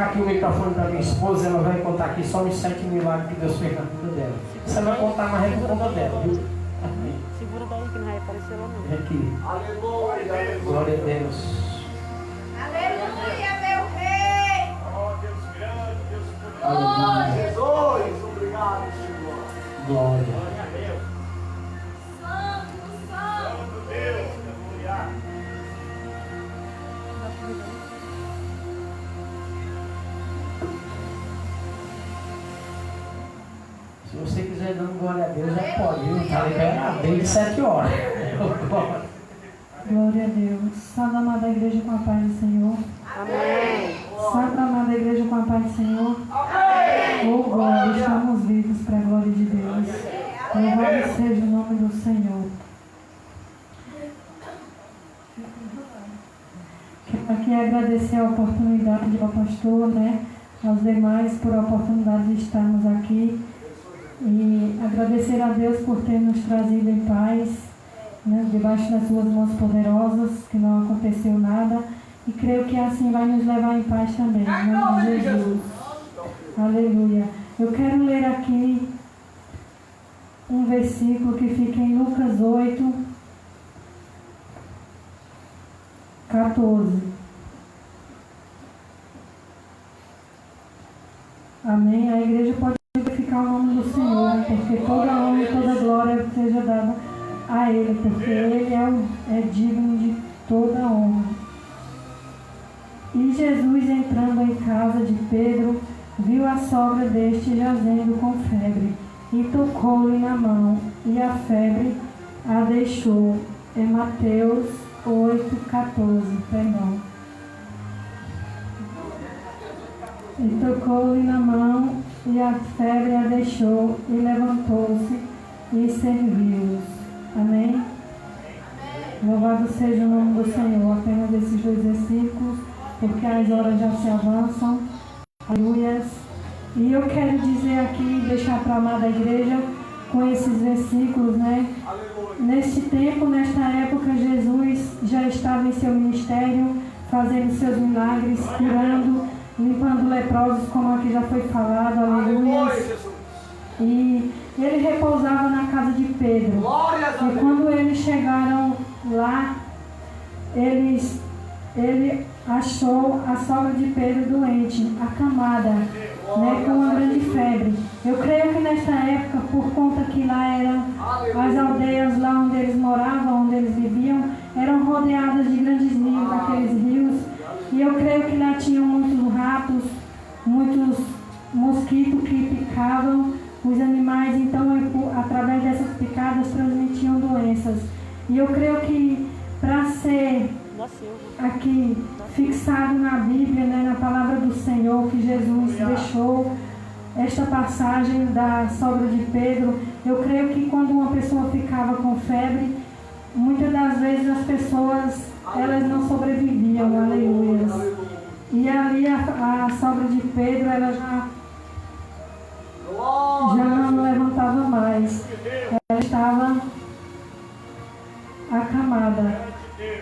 aqui o microfone para minha esposa, ela vai contar aqui só os 7 milagres que Deus fez na vida dela. Se ela contar mais, é por conta dela, viu? Segura daí que não vai aparecer lá não. Aqui. Aleluia. Glória a Deus. Aleluia, meu rei. Oh, Deus grande, Deus Aleluia. Jesus, obrigado, Senhor. Glória. Glória a Deus. Santo, santo. Santo Deus, aleluia. Se você quiser dando glória a Deus, já pode, viu? Está liberado desde 7 horas. Glória a Deus. Salve, amada igreja, com a paz do Senhor. Amém. Salve, amada igreja, com a paz do Senhor. Amém. Oh, glória, estamos vivos para a glória de Deus. Louvado seja o nome do Senhor. Quero aqui agradecer a oportunidade do pastor, né? Aos demais por a oportunidade de estarmos aqui. E agradecer a Deus por ter nos trazido em paz, né, debaixo das suas mãos poderosas, que não aconteceu nada, e creio que assim vai nos levar em paz também, em nome de Jesus. Aleluia. Eu quero ler aqui um versículo que fica em Lucas 8, 14. Amém. A igreja pode glorificar o nome do Senhor, porque toda honra e toda glória seja dada a Ele, porque Ele é digno de toda honra. E Jesus, entrando em casa de Pedro, viu a sogra deste jazendo com febre, e tocou-lhe na mão, e a febre a deixou. É Mateus 8,14, perdão. E tocou-lhe na mão, e a febre a deixou, e levantou-se, e serviu-os. Amém? Louvado seja o nome do Senhor. Apenas esses 2 versículos, porque as horas já se avançam. Aleluia. E eu quero dizer aqui, deixar para a amada igreja, com esses versículos, né? Neste tempo, nesta época, Jesus já estava em seu ministério, fazendo seus milagres, curando, limpando leprosos, como aqui já foi falado, aleluia. E ele repousava na casa de Pedro. E quando eles chegaram lá, ele achou a sogra de Pedro doente, acamada, né, com uma grande febre. Eu creio que nesta época, por conta que lá eram as aldeias lá onde eles moravam, onde eles viviam, eram rodeadas de grandes rios, aqueles rios. E eu creio que lá tinham muitos ratos, muitos mosquitos que picavam os animais, então através dessas picadas transmitiam doenças. E eu creio que para ser aqui fixado na Bíblia, né, na palavra do Senhor, que Jesus deixou esta passagem da sogra de Pedro, eu creio que quando uma pessoa ficava com febre, muitas das vezes as pessoas elas não sobreviviam, aleluia. E ali a sogra de Pedro, ela já não levantava mais. Ela estava acamada.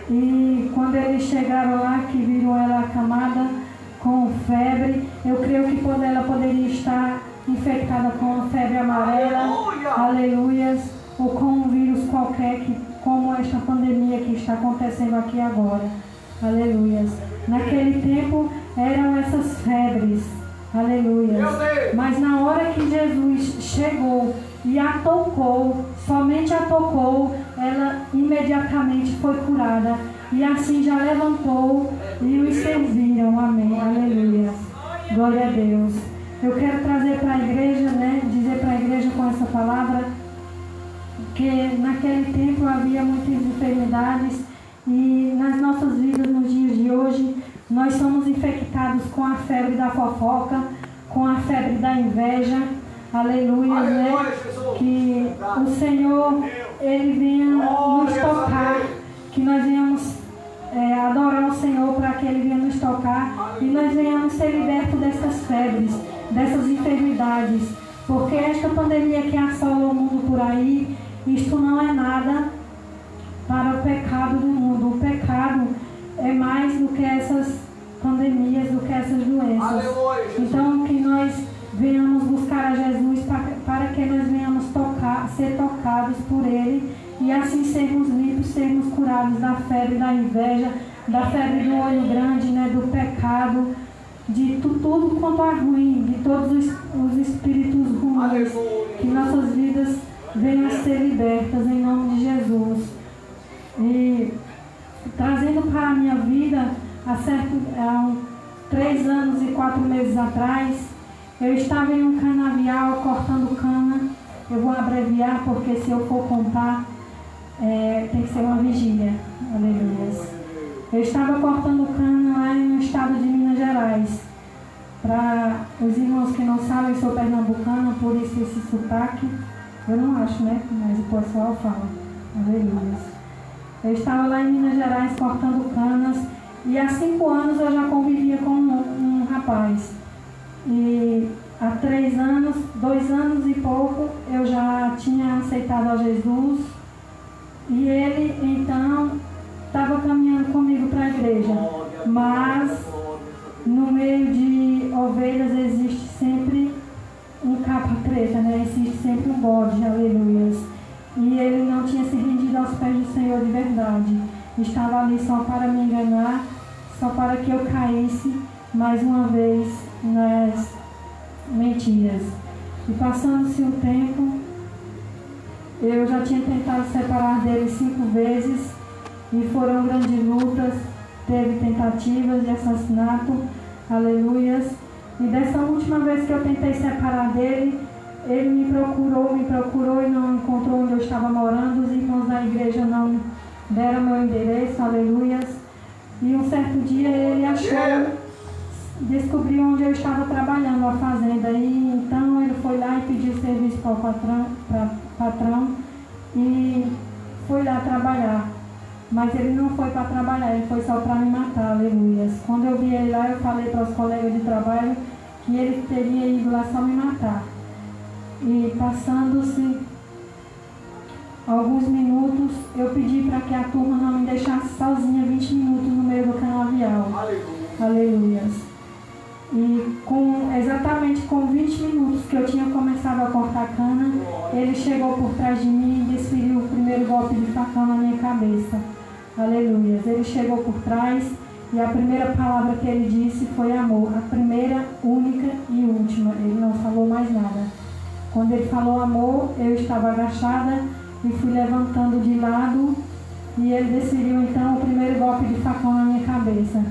E quando eles chegaram lá, que viram ela acamada com febre, eu creio que ela poderia estar infectada com febre amarela, aleluia, ou com um vírus qualquer, como esta pandemia que está acontecendo aqui agora, aleluia. Naquele tempo eram essas febres, aleluia. Mas na hora que Jesus chegou e a tocou, somente a tocou, ela imediatamente foi curada. E assim já levantou e os serviram. Amém. Aleluia. Glória a Deus. Eu quero trazer para a igreja, né? Dizer para a igreja com essa palavra que naquele tempo havia muitas enfermidades e nas nossas vidas, nos dias de hoje, nós somos infectados com a febre da fofoca, com a febre da inveja. Aleluia, né? Que o Senhor, Ele venha nos tocar, que nós venhamos adorar o Senhor para que Ele venha nos tocar e nós venhamos ser libertos dessas febres, dessas enfermidades, porque esta pandemia que assola o mundo por aí, isto não é nada para o pecado do mundo. O pecado é mais do que essas pandemias do que essas doenças. Aleluia, Jesus. Então, que nós venhamos buscar a Jesus para que nós venhamos ser tocados por Ele e assim sermos limpos, sermos curados da febre, da inveja, da febre do olho grande, né, do pecado, de tudo quanto é ruim, de todos os espíritos ruins, que nossas vidas venham a ser libertas em nome de Jesus. E trazendo para a minha vida, há 3 anos e 4 meses atrás, eu estava em um canavial cortando cana. Eu vou abreviar porque se eu for contar, tem que ser uma vigília. Aleluia. Eu estava cortando cana lá no estado de Minas Gerais. Para os irmãos que não sabem, eu sou pernambucana, por isso esse sotaque. Eu não acho, né? Mas o pessoal fala. Aleluia. Eu estava lá em Minas Gerais cortando canas e há 5 anos eu já convivia com um rapaz. E há 3 anos, 2 anos e pouco, eu já tinha aceitado a Jesus. E ele, então, estava caminhando comigo para a igreja. Mas, no meio de ovelhas, existe sempre um capa preta, né? Existe sempre um bode, aleluias. E ele não tinha se rendido aos pés do Senhor de verdade. Estava ali só para me enganar, só para que eu caísse mais uma vez nas mentiras. E passando-se um tempo, eu já tinha tentado separar dele 5 vezes e foram grandes lutas, teve tentativas de assassinato, aleluias. E dessa última vez que eu tentei separar dele, ele me procurou e não encontrou onde eu estava morando. Os irmãos da igreja não deram meu endereço, aleluias. E um certo dia ele achou, descobriu onde eu estava trabalhando, a fazenda. E então ele foi lá e pediu serviço para o patrão e foi lá trabalhar. Mas ele não foi para trabalhar, ele foi só para me matar, aleluias. Quando eu vi ele lá, eu falei para os colegas de trabalho que ele teria ido lá só me matar. E passando-se alguns minutos, eu pedi para que a turma não me deixasse sozinha 20 minutos no meio do canavial. Aleluias. E exatamente com 20 minutos que eu tinha começado a cortar cana, ele chegou por trás de mim e desferiu o primeiro golpe de facão na minha cabeça. Aleluias. Ele chegou por trás e a primeira palavra que ele disse foi amor. A primeira, única e última. Ele não falou mais nada. Quando ele falou amor, eu estava agachada e fui levantando de lado e ele desferiu então o primeiro golpe de facão na minha cabeça.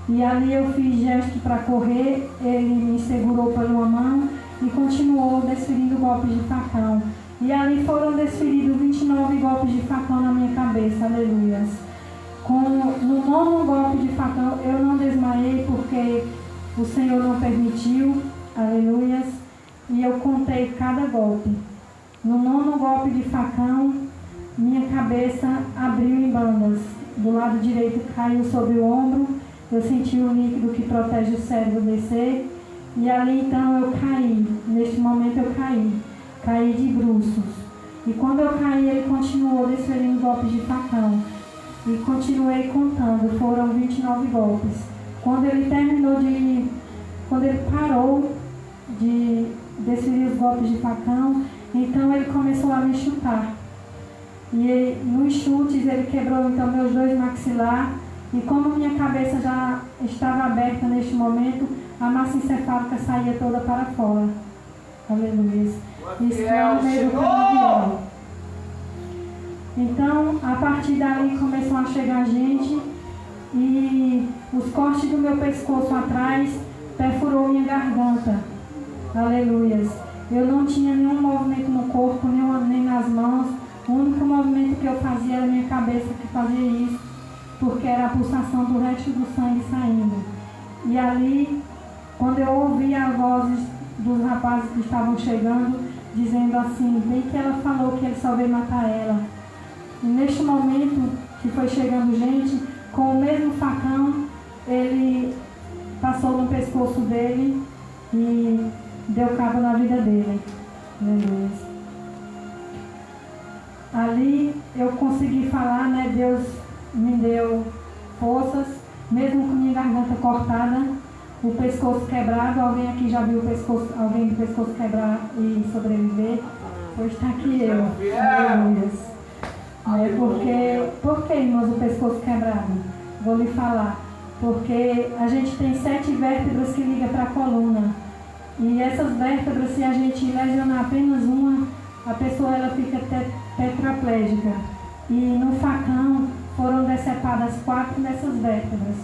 E ali eu fiz gesto para correr, ele me segurou por uma mão e continuou desferindo golpes de facão. E ali foram desferidos 29 golpes de facão na minha cabeça, aleluias. No 9º golpe de facão eu não desmaiei porque o Senhor não permitiu, aleluias. E eu contei cada golpe. No 9º golpe de facão, minha cabeça abriu em bandas. Do lado direito caiu sobre o ombro. Eu senti o líquido que protege o cérebro descer. E ali então eu caí. Neste momento eu caí. Caí de bruços. E quando eu caí, ele continuou desferindo golpes de facão. E continuei contando. Foram 29 golpes. Quando ele parou de desferir os golpes de facão, então ele começou a me chutar. E nos chutes ele quebrou então meus 2 maxilar. E como minha cabeça já estava aberta neste momento, a massa encefálica saía toda para fora. Aleluia. Isso foi no meio do canavial. Então, a partir dali começou a chegar gente e os cortes do meu pescoço atrás perfurou minha garganta. Aleluias. Eu não tinha nenhum movimento no corpo, nem nas mãos. O único movimento que eu fazia era a minha cabeça que fazia isso, porque era a pulsação do resto do sangue saindo. E ali, quando eu ouvi as vozes dos rapazes que estavam chegando, dizendo assim, bem que ela falou que ele só veio matar ela. E neste momento que foi chegando gente, com o mesmo facão, ele passou no pescoço dele e deu cabo na vida dele. Aleluia. Ali eu consegui falar, né? Deus me deu forças mesmo com minha garganta cortada, o pescoço quebrado. Alguém aqui já viu alguém do pescoço quebrar e sobreviver? Pois está aqui eu. Aleluia. Por que, irmãos, o pescoço quebrado? Vou lhe falar. Porque a gente tem 7 vértebras que ligam para a coluna. E essas vértebras, se a gente lesionar apenas uma, a pessoa ela fica tetraplégica. E no facão foram decepadas 4 dessas vértebras.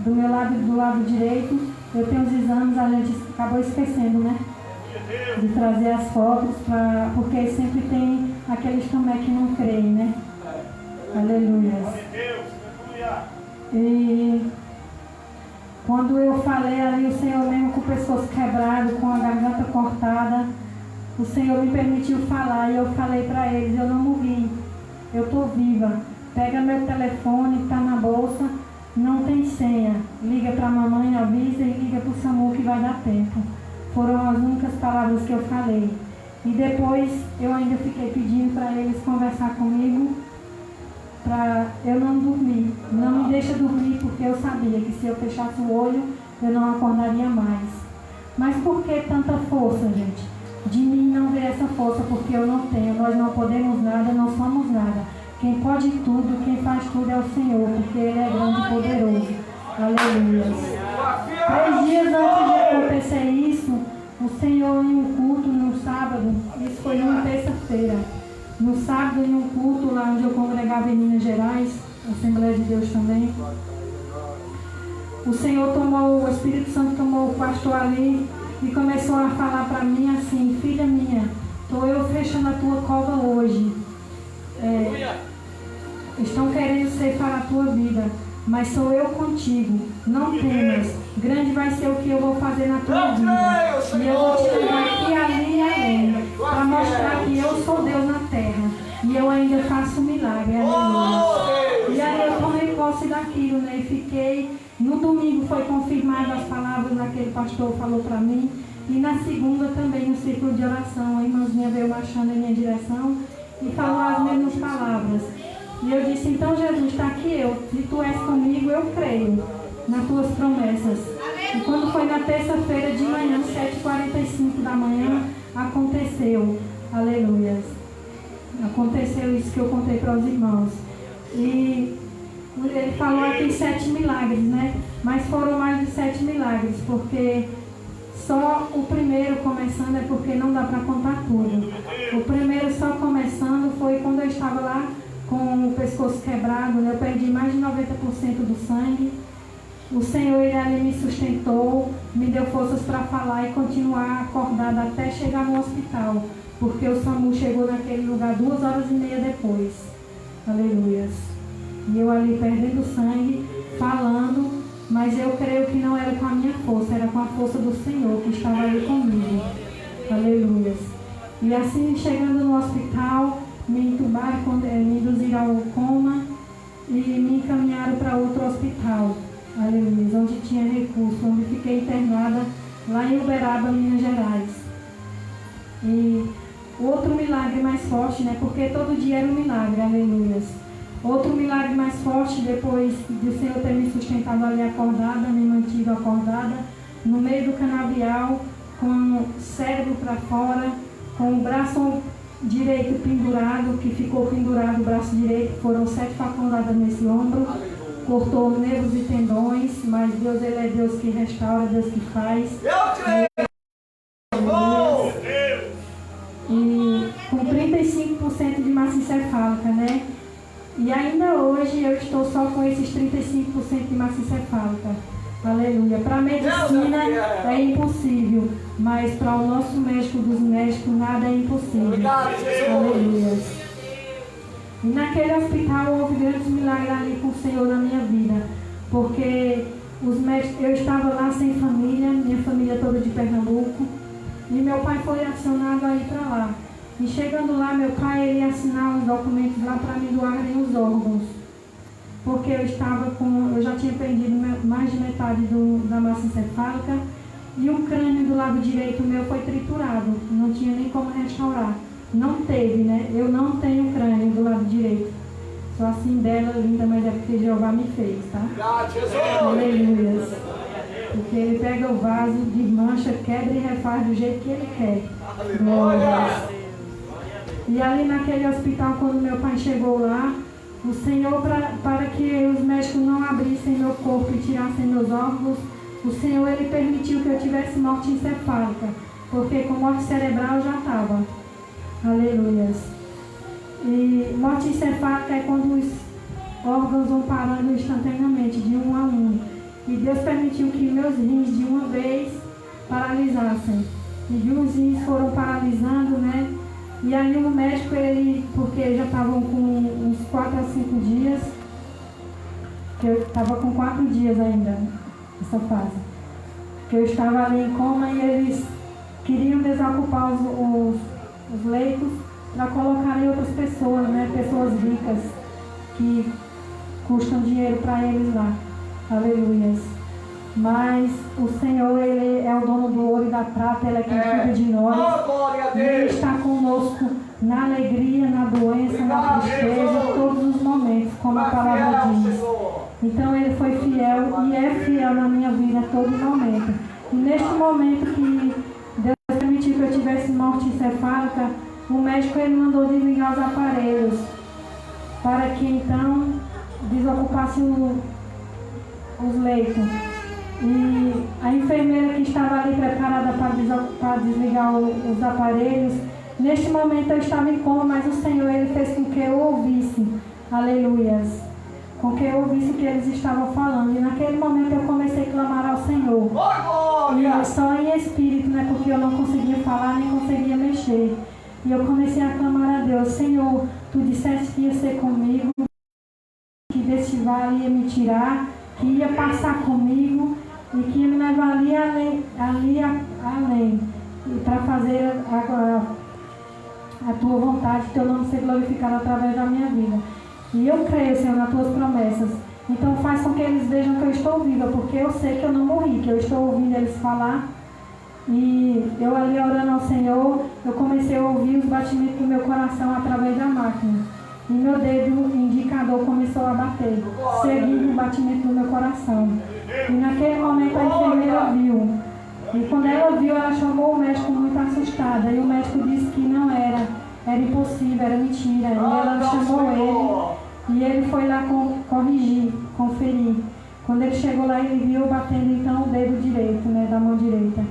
Do meu lado e do lado direito, eu tenho os exames, a gente acabou esquecendo, né? De trazer as fotos, porque sempre tem aqueles também que não creem, né? Aleluia. E quando eu falei ali, o Senhor mesmo com o pescoço quebrado, com a garganta cortada, o Senhor me permitiu falar e eu falei para eles, eu não morri, eu estou viva. Pega meu telefone que está na bolsa, não tem senha. Liga para a mamãe, avisa e liga para o SAMU que vai dar tempo. Foram as únicas palavras que eu falei. E depois eu ainda fiquei pedindo para eles conversar comigo, para eu não dormir. Não me deixa dormir porque eu sabia que se eu fechasse o olho, eu não acordaria mais. Mas por que tanta força, gente? De mim não ver essa força porque eu não tenho. Nós não podemos nada, não somos nada. Quem pode tudo, quem faz tudo é o Senhor, porque Ele é grande e poderoso. Aleluia. 3 dias antes de acontecer isso, o Senhor em um culto no sábado, isso foi numa terça-feira, no sábado em um culto lá onde eu congregava em Minas Gerais, Assembleia de Deus também, o Espírito Santo tomou o pastor ali e começou a falar para mim assim: filha minha, estou eu fechando a tua cova hoje. Estão querendo ceifar a tua vida, mas sou eu contigo. Não temas, grande vai ser o que eu vou fazer na tua vida. E eu vou te levar aqui, ali e além, para mostrar que eu sou Deus na terra. E eu ainda faço milagre. Aleluia. E aí eu tomei posse daquilo, né? E fiquei. No domingo foi confirmado as palavras daquele pastor falou para mim. E na segunda também no círculo de oração. A irmãzinha veio marchando em minha direção e falou as mesmas palavras. E eu disse: então Jesus, está aqui eu. Se tu és comigo, eu creio nas tuas promessas. E quando foi na terça-feira de manhã, 7h45 da manhã, aconteceu. Aleluia. Aconteceu isso que eu contei para os irmãos. E ele falou aqui 7 milagres, né? Mas foram mais de 7 milagres, porque só o primeiro começando é porque não dá para contar tudo. O primeiro só começando foi quando eu estava lá com o pescoço quebrado, né? Eu perdi mais de 90% do sangue. O Senhor, Ele ali me sustentou, me deu forças para falar e continuar acordada até chegar no hospital, porque o SAMU chegou naquele lugar 2h30 depois. Aleluia. E eu ali perdendo sangue, falando, mas eu creio que não era com a minha força, era com a força do Senhor que estava ali comigo. Aleluia. E assim, chegando no hospital, me entubaram, me induziram ao coma e me encaminharam para outro hospital, aleluia, onde tinha recurso, onde fiquei internada lá em Uberaba, Minas Gerais. E outro milagre mais forte, né? Porque todo dia era um milagre, aleluia. Outro milagre mais forte, depois de o Senhor ter me sustentado ali acordada, me mantido acordada, no meio do canavial, com o cérebro para fora, com o braço direito pendurado, que ficou pendurado o braço direito, foram 7 facões nesse ombro, cortou nervos e tendões, mas Deus, Ele é Deus que restaura, Deus que faz. Eu creio! E com 35% de massa encefálica, né? E ainda hoje eu estou só com esses 35% de massa encefálica. Aleluia. Para a medicina é impossível, mas para o nosso médico dos médicos nada é impossível. Aleluia. E naquele hospital houve grandes milagres ali com o Senhor na minha vida, porque os médicos, eu estava lá sem família, minha família toda de Pernambuco, e meu pai foi acionado a ir para lá. E chegando lá, meu pai ia assinar os documentos lá para me doarem os órgãos, porque eu já tinha perdido mais de metade da massa encefálica e o crânio do lado direito meu foi triturado, não tinha nem como restaurar. Não teve, né? Eu não tenho crânio do lado direito. Sou assim bela, linda, mas é porque Jeová me fez, tá? Obrigado, Jesus. Aleluia. Porque ele pega o vaso, desmancha, quebra e refaz do jeito que ele quer. Aleluia. E ali naquele hospital, quando meu pai chegou lá, o Senhor, para que os médicos não abrissem meu corpo e tirassem meus órgãos, o Senhor, ele permitiu que eu tivesse morte encefálica, porque com morte cerebral eu já estava. Aleluia. E morte encefálica é quando os órgãos vão parando instantaneamente, de um a um. E Deus permitiu que meus rins de uma vez paralisassem. E os rins foram paralisando, né? E aí o médico, ele, porque já estavam com uns 4 a 5 dias, que eu estava com 4 dias ainda, nessa fase, que eu estava ali em coma e eles queriam desocupar os leitos para colocarem outras pessoas, né? Pessoas ricas, que custam dinheiro para eles lá. Aleluias. Mas o Senhor, ele é o dono do ouro e da prata, ele é quem cuida de nós. Oh, glória a E ele Deus. está conosco na alegria, na doença, na tristeza, todos os momentos, como a palavra diz. Então ele foi fiel e é fiel na minha vida a todo momento. E neste momento que Deus permitiu que eu tivesse morte encefálica, o médico ele mandou desligar os aparelhos para que então desocupasse os leitos. E a enfermeira que estava ali preparada para desligar os aparelhos, neste momento eu estava em coma, mas o Senhor ele fez com que eu ouvisse, aleluias, com que eu ouvisse o que eles estavam falando. E naquele momento eu comecei a clamar ao Senhor. E só em espírito, né, porque eu não conseguia falar nem conseguia mexer. E eu comecei a clamar a Deus: Senhor, Tu disseste que ia ser comigo, que desse vale ia me tirar, que ia passar comigo e que ia me levar ali além, e para fazer a Tua vontade, Teu nome ser glorificado através da minha vida. E eu creio, Senhor, nas Tuas promessas. Então faz com que eles vejam que eu estou viva, porque eu sei que eu não morri, que eu estou ouvindo eles falar. E eu ali orando ao Senhor, eu comecei a ouvir os batimentos do meu coração através da máquina. E meu dedo indicador começou a bater, seguindo o batimento do meu coração. E naquele momento a enfermeira viu. E quando ela viu, ela chamou o médico muito assustada. E o médico disse que não era impossível, era mentira. E ela chamou ele, e ele foi lá corrigir, conferir. Quando ele chegou lá, ele viu batendo então o dedo direito, né, da mão direita.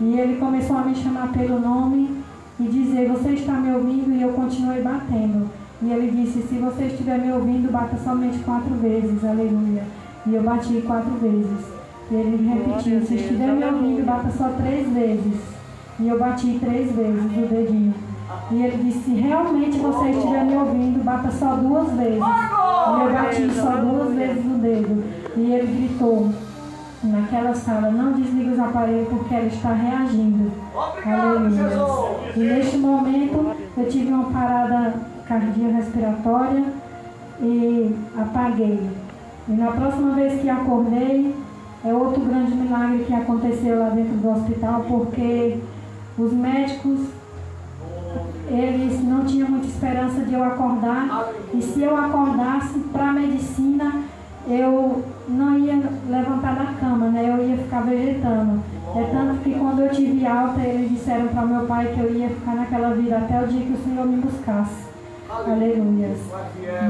E ele começou a me chamar pelo nome e dizer: você está me ouvindo? E eu continuei batendo. E ele disse: se você estiver me ouvindo, bata somente 4 vezes, aleluia. E eu bati 4 vezes. E ele repetiu: se estiver me ouvindo, bata só 3 vezes. E eu bati 3 vezes o dedinho. E ele disse: se realmente você estiver me ouvindo, bata só 2 vezes. E eu bati só 2 vezes o dedo. E ele gritou naquela sala: não desliga os aparelhos porque ela está reagindo. Aleluia. E neste momento eu tive uma parada cardiorrespiratória e apaguei. E na próxima vez que acordei, é outro grande milagre que aconteceu lá dentro do hospital, porque os médicos, eles não tinham muita esperança de eu acordar, e se eu acordasse para a medicina, eu não ia levantar da cama, né? Eu ia ficar vegetando. É tanto que quando eu tive alta, eles disseram para meu pai que eu ia ficar naquela vida até o dia que o Senhor me buscasse. Aleluia.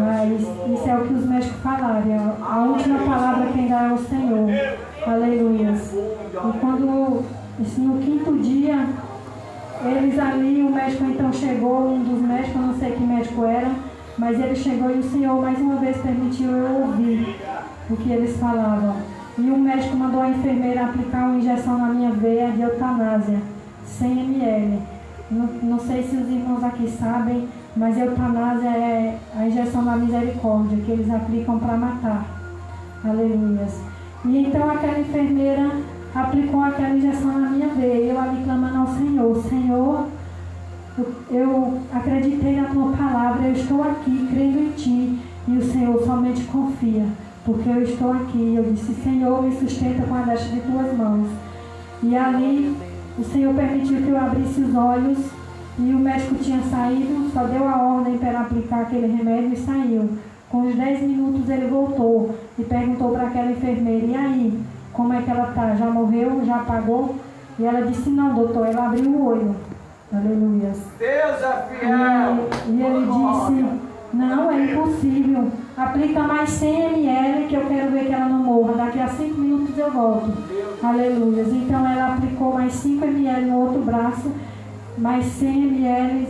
Mas isso é o que os médicos falaram. A última palavra quem dá é o Senhor. Aleluia. E quando, no 5º dia, eles ali, o médico então chegou, um dos médicos, eu não sei que médico era, mas ele chegou e o Senhor mais uma vez permitiu eu ouvir o que eles falavam. E o médico mandou a enfermeira aplicar uma injeção na minha veia de eutanásia, 100 ml. Não sei se os irmãos aqui sabem, mas eutanásia é a injeção da misericórdia, que eles aplicam para matar. Aleluia. E então aquela enfermeira aplicou aquela injeção na minha veia, eu ali clamando ao Senhor: Senhor, eu acreditei na Tua palavra, eu estou aqui crendo em Ti, e o Senhor somente confia, porque eu estou aqui. Eu disse: Senhor, me sustenta com a destra de Tuas mãos. E ali o Senhor permitiu que eu abrisse os olhos, e o médico tinha saído, só deu a ordem para aplicar aquele remédio e saiu. Com uns 10 minutos ele voltou e perguntou para aquela enfermeira: e aí, como é que ela está? Já morreu? Já apagou? E ela disse: não, doutor. Ela abriu o olho. Aleluia. Deus é fiel. E ele disse: não, é impossível. Aplica mais 100 ml que eu quero ver que ela não morra. Daqui a 5 minutos eu volto. Aleluia. Então ela aplicou mais 5 ml no outro braço, mais 100 ml.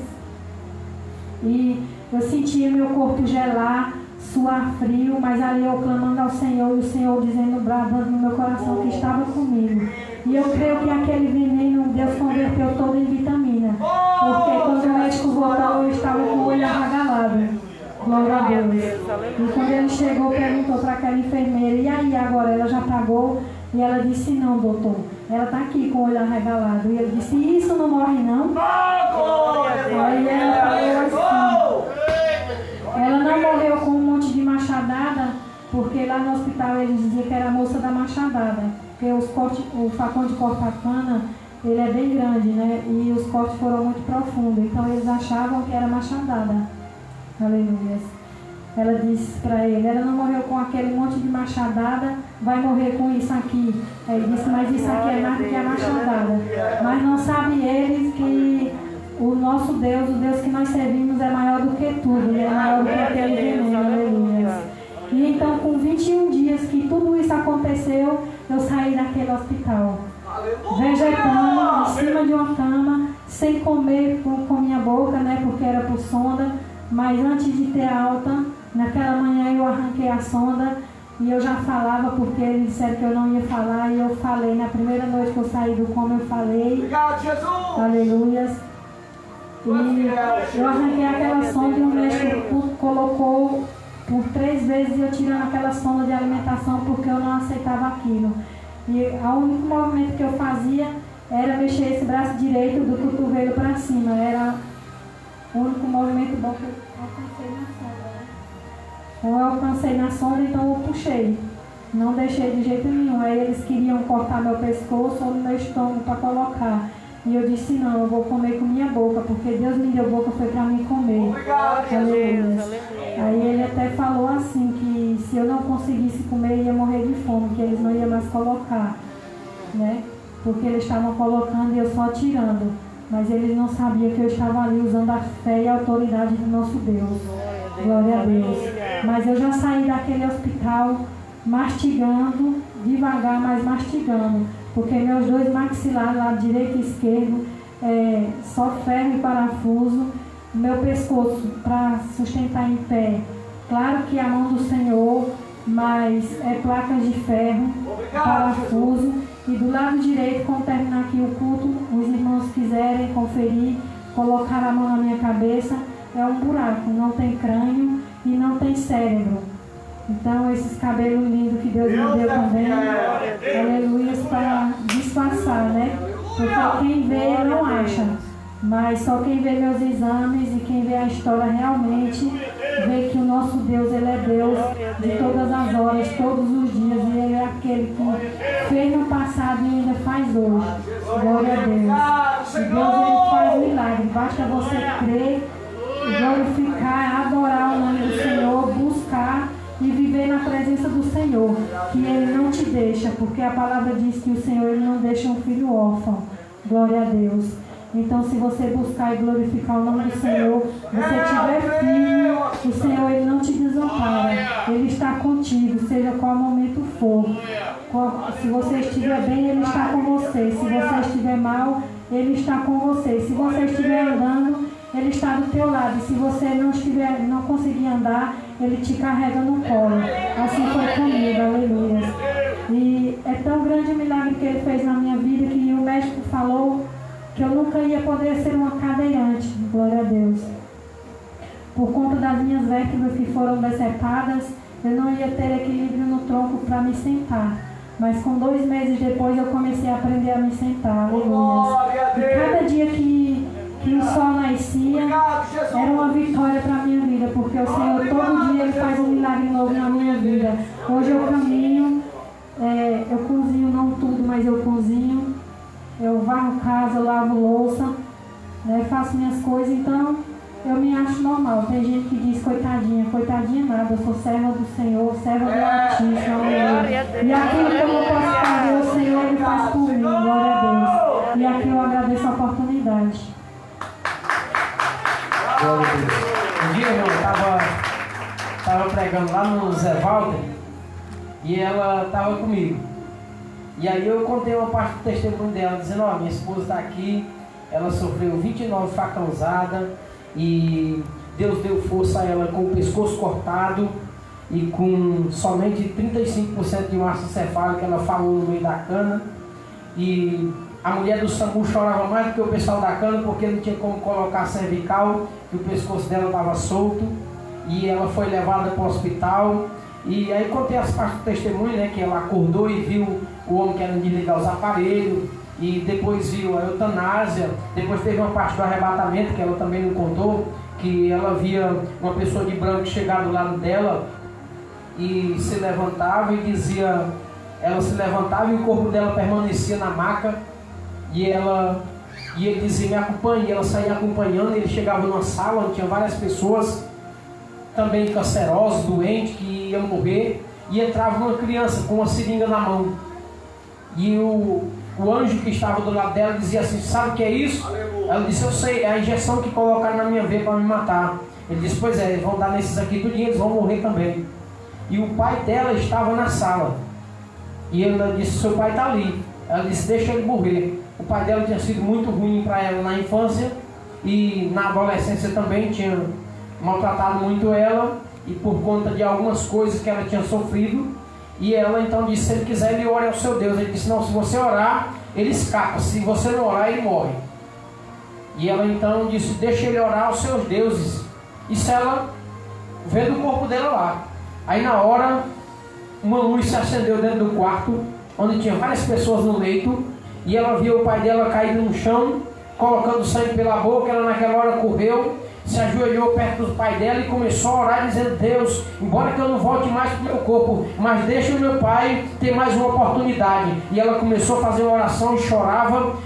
E eu sentia meu corpo gelar, suar frio, mas ali eu clamando ao Senhor, e o Senhor dizendo, bradando no meu coração que estava comigo. E eu creio que aquele veneno Deus converteu todo em vitamina. Porque quando o médico voltou, eu estava com o olho arregalado. Glória a Deus. E quando ele chegou, perguntou para aquela enfermeira: e aí, agora ela já pagou? E ela disse: não, doutor. Ela está aqui com o olho arregalado. E ele disse: isso não morre, não? Aí ela falou assim. Ela não morreu com um monte de machadada, porque lá no hospital eles diziam que era a moça da machadada. Porque o facão de cortar-cana, ele é bem grande, né? E os cortes foram muito profundos. Então eles achavam que era machadada. Aleluia. Ela disse para ele: ela não morreu com aquele monte de machadada, vai morrer com isso aqui. Aí ele disse: mas isso aqui é mais do que a machadada. Mas não sabem eles que o nosso Deus, o Deus que nós servimos, é maior do que tudo. Ele é maior do que aquele veneno. Aleluia. E então, com 21 dias que tudo isso aconteceu, eu saí daquele hospital, vegetando em cima de uma cama, sem comer com minha boca, né, porque era por sonda. Mas antes de ter alta, naquela manhã eu arranquei a sonda e eu já falava, porque eles disseram que eu não ia falar, e eu falei. Na primeira noite que eu saí do coma, eu falei. Obrigado, Jesus. Aleluia. E eu arranquei aquela sonda e o médico colocou por 3 vezes eu tirando aquela sonda de alimentação, porque eu não aceitava aquilo. E o único movimento que eu fazia era mexer esse braço direito do cotovelo para cima. Era o único movimento bom que eu alcancei na sonda, né? Então eu alcancei na sonda, então eu puxei. Não deixei de jeito nenhum. Aí eles queriam cortar meu pescoço ou no meu estômago para colocar. E eu disse: não, eu vou comer com minha boca, porque Deus me deu boca, foi para mim comer. Obrigado, Aleluia. Aí ele até falou assim, que se eu não conseguisse comer, eu ia morrer de fome, que eles não iam mais colocar, né? Porque eles estavam colocando e eu só tirando. Mas eles não sabiam que eu estava ali usando a fé e a autoridade do nosso Deus. Glória a Deus. Mas eu já saí daquele hospital mastigando, devagar, mas mastigando. Porque meus 2 maxilares, lado direito e esquerdo, só ferro e parafuso. Meu pescoço para sustentar em pé. Claro que a mão do Senhor, mas é placas de ferro, parafuso. E do lado direito, quando terminar aqui o culto, os irmãos quiserem conferir, colocar a mão na minha cabeça, é um buraco, não tem crânio e não tem cérebro. Então esses cabelos lindos que Deus me deu também, aleluia, para disfarçar, né? Porque quem vê não acha, mas só quem vê meus exames e quem vê a história realmente vê que o nosso Deus, Ele é Deus de todas as horas, todos os dias, e Ele é aquele que fez no passado e ainda faz hoje. Glória a Deus. E Deus, Ele faz milagre, basta você crer, glorificar, adorar o nome do Senhor, buscar e viver na presença do Senhor, que Ele não te deixa, porque a palavra diz que o Senhor, Ele não deixa um filho órfão. Glória a Deus. Então, se você buscar e glorificar o nome do Senhor, você tiver firme, o Senhor, Ele não te desampara. Ele está contigo, seja qual momento for. Se você estiver bem, Ele está com você. Se você estiver mal, Ele está com você. Se você estiver andando, Ele está do teu lado. E se você não conseguir andar, Ele te carrega no colo. Assim foi comigo, aleluia. E é tão grande o milagre que Ele fez na minha vida, que o médico falou que eu nunca ia poder ser uma cadeirante, glória a Deus. Por conta das minhas vértebras que foram decepadas, eu não ia ter equilíbrio no tronco para me sentar. Mas com 2 meses depois eu comecei a aprender a me sentar, aleluia. E cada dia que o sol nascia, era uma vitória para a minha vida, porque o Senhor todo dia Ele faz um milagre novo na minha vida. Hoje eu caminho, eu cozinho, não tudo, mas eu cozinho. Eu varro casa, eu lavo louça, né, faço minhas coisas. Então, Eu me acho normal. Tem gente que diz coitadinha, coitadinha nada. Eu sou serva do Senhor, serva do Altíssimo. Aleluia. E aquilo que eu não posso fazer, o Senhor me faz por mim. Glória a Deus. E aqui eu agradeço a oportunidade. Glória a Deus. Um dia, irmão, eu estava pregando lá no Zé Walter e ela estava comigo. E aí eu contei uma parte do testemunho dela, dizendo, ó, minha esposa está aqui, ela sofreu 29 facãozadas e Deus deu força a ela com o pescoço cortado e com somente 35% de massa encefálica, ela falou no meio da cana. E a mulher do SAMU chorava mais do que o pessoal da cana, porque não tinha como colocar cervical, que o pescoço dela estava solto. E ela foi levada para o hospital. E aí contei as partes do testemunho, né, que ela acordou e viu o homem querendo desligar os aparelhos, e depois viu a eutanásia. Depois teve uma parte do arrebatamento que ela também não contou, que ela via uma pessoa de branco chegar do lado dela e se levantava e dizia, ela se levantava e o corpo dela permanecia na maca, e ele dizia, me acompanhe, e ela saía acompanhando. Ele chegava numa sala onde tinha várias pessoas também cancerosos, doentes, que iam morrer, e entrava uma criança com uma seringa na mão, e o anjo que estava do lado dela dizia assim, sabe o que é isso? Ela disse, eu sei, é a injeção que colocaram na minha veia para me matar. Ele disse, pois é, eles vão dar nesses aqui tudinho, eles vão morrer também. E o pai dela estava na sala, e ela disse, seu pai está ali. Ela disse, deixa ele morrer. O pai dela tinha sido muito ruim para ela na infância, e na adolescência também tinha maltratado muito ela, e por conta de algumas coisas que ela tinha sofrido. E ela então disse, se ele quiser, ele ore ao seu Deus. Ele disse, não, se você orar, ele escapa, se você não orar, ele morre. E ela então disse, deixa ele orar aos seus deuses. Isso ela vê do corpo dela lá. Aí na hora, uma luz se acendeu dentro do quarto, onde tinha várias pessoas no leito, e ela viu o pai dela caído no chão, colocando sangue pela boca. Ela naquela hora correu, se ajoelhou perto do pai dela e começou a orar, dizendo, Deus, embora que eu não volte mais para o meu corpo, mas deixa o meu pai ter mais uma oportunidade. E ela começou a fazer uma oração e chorava,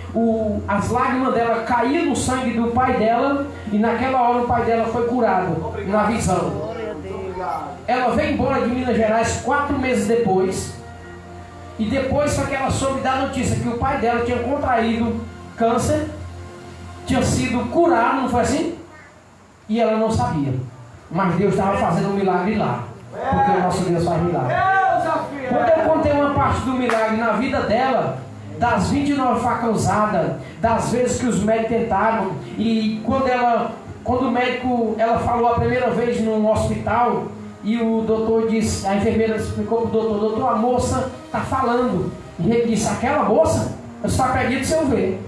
as lágrimas dela caíam no sangue do pai dela, e naquela hora o pai dela foi curado na visão. Ela veio embora de Minas Gerais 4 meses depois, e depois foi que ela soube da notícia que o pai dela tinha contraído câncer, tinha sido curado, não foi assim? E ela não sabia, mas Deus estava fazendo um milagre lá, porque o nosso Deus faz milagre. Quando eu contei uma parte do milagre na vida dela, das 29 facãozadas, das vezes que os médicos tentaram, e quando o médico, ela falou a primeira vez num hospital, e o doutor disse, a enfermeira explicou para o doutor, a moça está falando, e ele disse, aquela moça, eu só acredito se eu ver.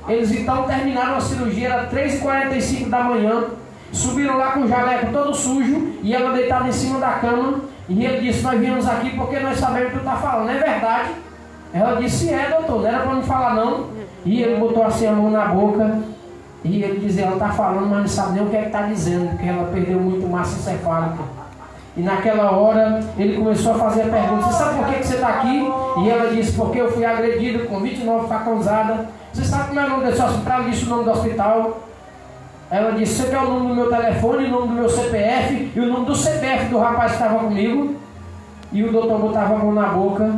Eles então terminaram a cirurgia, era 3h45 da manhã, subiram lá com o jaleco todo sujo, e ela deitada em cima da cama, e ele disse, nós viemos aqui porque nós sabemos o que tu está falando, é verdade? Ela disse, é doutor, não era para me falar não. E ele botou assim a mão na boca, e ele dizia, ela está falando, mas não sabe nem o que é que está dizendo, porque ela perdeu muito massa encefálica. E naquela hora, ele começou a fazer a pergunta, você sabe por que você está aqui? E ela disse, porque eu fui agredido com 29 facãozadas. Você sabe como é o nome desse hospital? Ela disse o nome do hospital. Ela disse, você quer o nome do meu telefone, o nome do meu CPF e o nome do CPF do rapaz que estava comigo? E o doutor botava a mão na boca.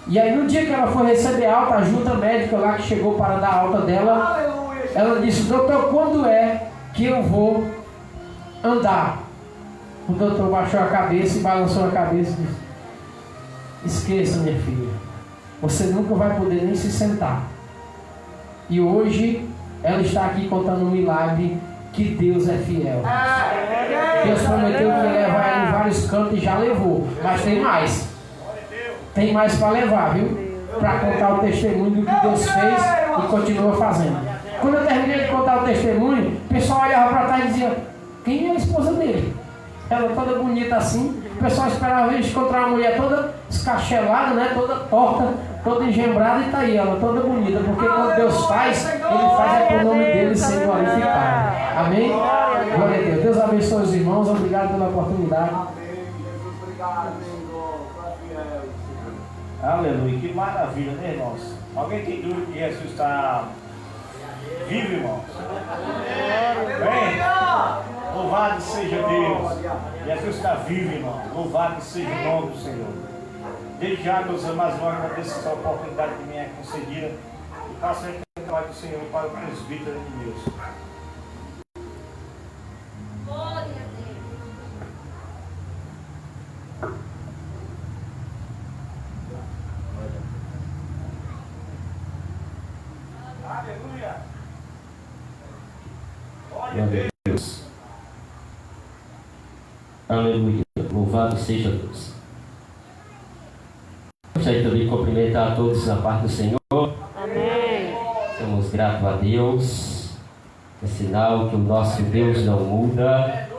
E aí no dia que ela foi receber alta, a junta médica lá que chegou para dar alta dela, ela disse, doutor, quando é que eu vou andar? O doutor baixou a cabeça e balançou a cabeça e disse, esqueça, minha filha, você nunca vai poder nem se sentar. E hoje ela está aqui contando um milagre, que Deus é fiel. Deus prometeu que ia levar ela em vários cantos e já levou, mas tem mais. Tem mais para levar, viu? Para contar o testemunho do que Deus fez e continua fazendo. Quando eu terminei de contar o testemunho, o pessoal olhava para trás e dizia, quem é a esposa dele? Ela toda bonita assim. O pessoal esperava a gente encontrar uma mulher toda escachelada, né? Toda torta, toda engembrada, e está aí ela toda bonita, porque quando Deus faz, Ele faz é para o nome dele ser glorificado. Amém? Glória a Deus. Deus abençoe os irmãos. Obrigado pela oportunidade. Aleluia, que maravilha, né, irmãos? Alguém tem dúvida que Jesus está vivo, irmãos? Bem, Louvado seja Deus. Jesus está vivo, irmão. Louvado seja o nome do Senhor. Desde já, meus amados, eu agradeço essa oportunidade que me é concedida e passo a entregar do Senhor para o presbítero de Deus. Glória a Deus. Aleluia. Glória a Deus. Aleluia. Louvado seja Deus. Gostaria também de cumprimentar a todos na parte do Senhor. Amém. Somos gratos a Deus. É sinal que o nosso Deus não muda.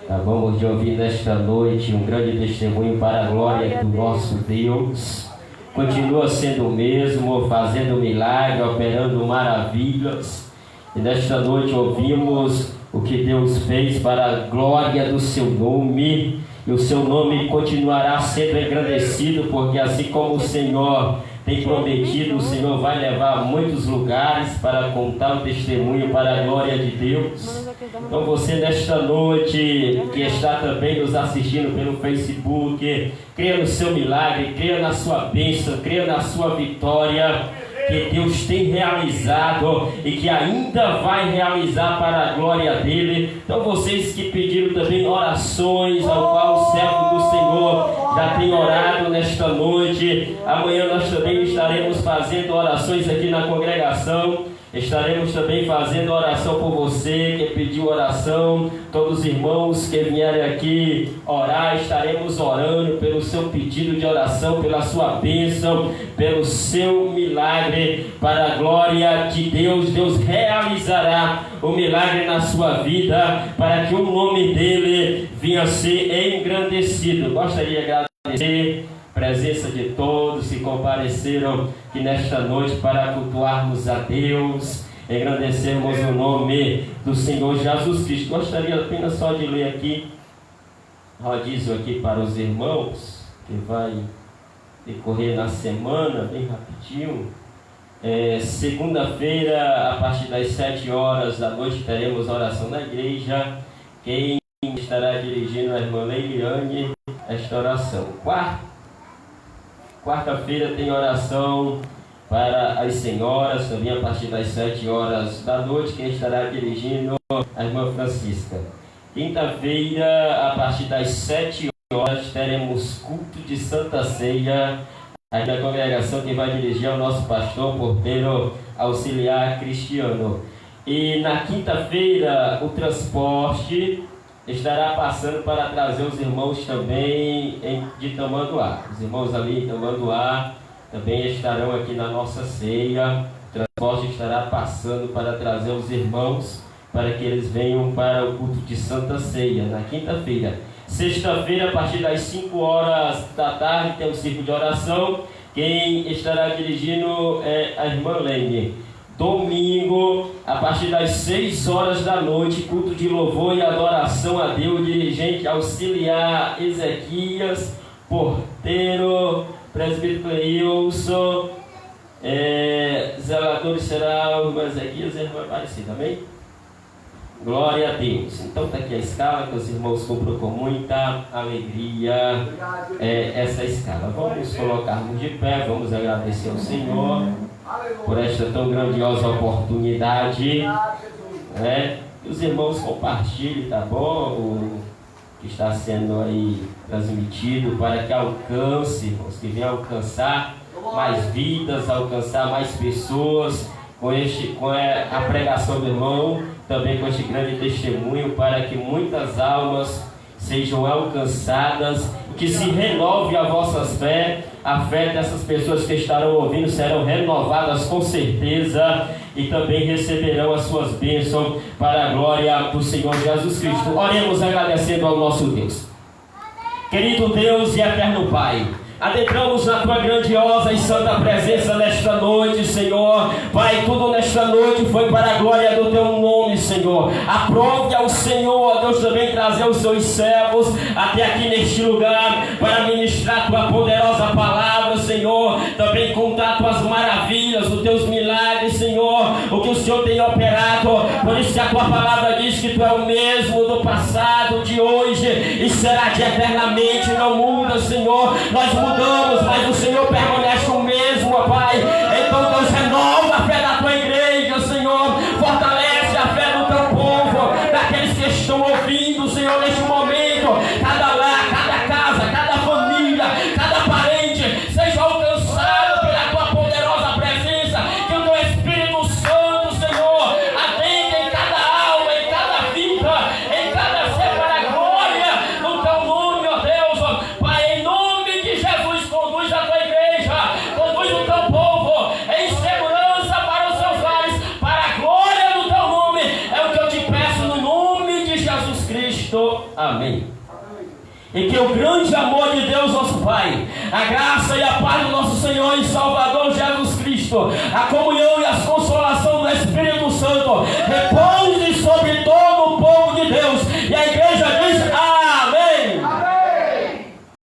Acabamos de ouvir nesta noite um grande testemunho para a glória do nosso Deus. Continua sendo o mesmo, fazendo milagre, operando maravilhas. E nesta noite ouvimos o que Deus fez para a glória do seu nome. E o seu nome continuará sendo engrandecido, porque assim como o Senhor tem prometido, o Senhor vai levar a muitos lugares para contar o testemunho para a glória de Deus. Então você nesta noite, que está também nos assistindo pelo Facebook, creia no seu milagre, creia na sua bênção, creia na sua vitória, que Deus tem realizado e que ainda vai realizar para a glória dele. Então vocês que pediram também orações, ao qual o servo do Senhor já tem orado nesta noite, amanhã nós também estaremos fazendo orações aqui na congregação. Estaremos também fazendo oração por você que pediu oração, todos os irmãos que vierem aqui orar, estaremos orando pelo seu pedido de oração, pela sua bênção, pelo seu milagre, para a glória de Deus. Deus realizará o milagre na sua vida, para que o nome dele venha a ser engrandecido. Gostaria de agradecer a presença de todos que compareceram aqui nesta noite para cultuarmos a Deus, engrandecermos o nome do Senhor Jesus Cristo. Gostaria apenas só de ler aqui, rodízio aqui para os irmãos, que vai decorrer na semana, bem rapidinho. Segunda-feira, a partir das 7 horas da noite, teremos oração na igreja. Quem estará dirigindo a irmã Leiliane esta oração. Quarta-feira tem oração para as senhoras, também a partir das 7 horas da noite. Quem estará dirigindo a irmã Francisca. Quinta-feira, a partir das 7 horas, teremos culto de Santa Ceia. Aí na congregação quem vai dirigir é o nosso pastor, porteiro auxiliar Cristiano. E na quinta-feira o transporte estará passando para trazer os irmãos também de Tamanduá. Os irmãos ali em Tamanduá também estarão aqui na nossa ceia. O transporte estará passando para trazer os irmãos para que eles venham para o culto de Santa Ceia na quinta-feira. Sexta-feira, a partir das 5 horas da tarde, tem um círculo de oração. Quem estará dirigindo é a irmã Lene. Domingo, a partir das 6 horas da noite, culto de louvor e adoração a Deus, dirigente auxiliar Ezequias, porteiro, presbítero Cleilson, zelador será o irmão Ezequias e a irmã Aparecida, amém? Glória a Deus. Então está aqui a escala que os irmãos cumpriram com muita alegria, essa escala. Vamos colocarmos de pé, vamos agradecer ao Senhor por esta tão grandiosa oportunidade, né? Os irmãos compartilhem, tá bom? O que está sendo aí transmitido, para que alcance, irmãos, que venha alcançar mais vidas, alcançar mais pessoas com a pregação do irmão, também com este grande testemunho, para que muitas almas sejam alcançadas, que se renove a vossa fé, a fé dessas pessoas que estarão ouvindo serão renovadas com certeza e também receberão as suas bênçãos para a glória do Senhor Jesus Cristo. Oremos agradecendo ao nosso Deus. Querido Deus e eterno Pai, adentramos na Tua grandiosa e santa presença nesta noite, Senhor. Pai, tudo nesta noite foi para a glória do Teu nome, Senhor. Aprove ao Senhor, Deus, também trazer os Seus servos até aqui neste lugar para ministrar Tua poderosa palavra, Senhor. Também contar Tuas maravilhas, os Teus milagres, Senhor. o que o Senhor tem operado. Por isso que a tua palavra diz que tu é o mesmo do passado, de hoje e será de eternamente. Não muda, Senhor. Nós mudamos, mas o Senhor permanece o mesmo, ó Pai. Então Deus, renova a fé da tua igreja, Senhor. Fortalece a fé do teu povo, daqueles que estão ouvindo, Senhor, neste momento. Cada lar, cada casa, cada família, cada parente seja alcançado pela tua poderosa presença. Que o teu Espírito Santo, Senhor, atenda em cada alma, em cada vida, em cada ser, para a glória do teu nome, ó Deus. Pai, em nome de Jesus, conduz a tua igreja, conduz o teu povo em segurança para os seus lares, para a glória do teu nome. É o que eu te peço no nome de Jesus Cristo. Amém. E que o grande amor de Deus, nosso Pai, a graça e a paz do nosso Senhor e Salvador Jesus Cristo, a comunhão e a consolação do Espírito Santo repouse sobre todo o povo de Deus,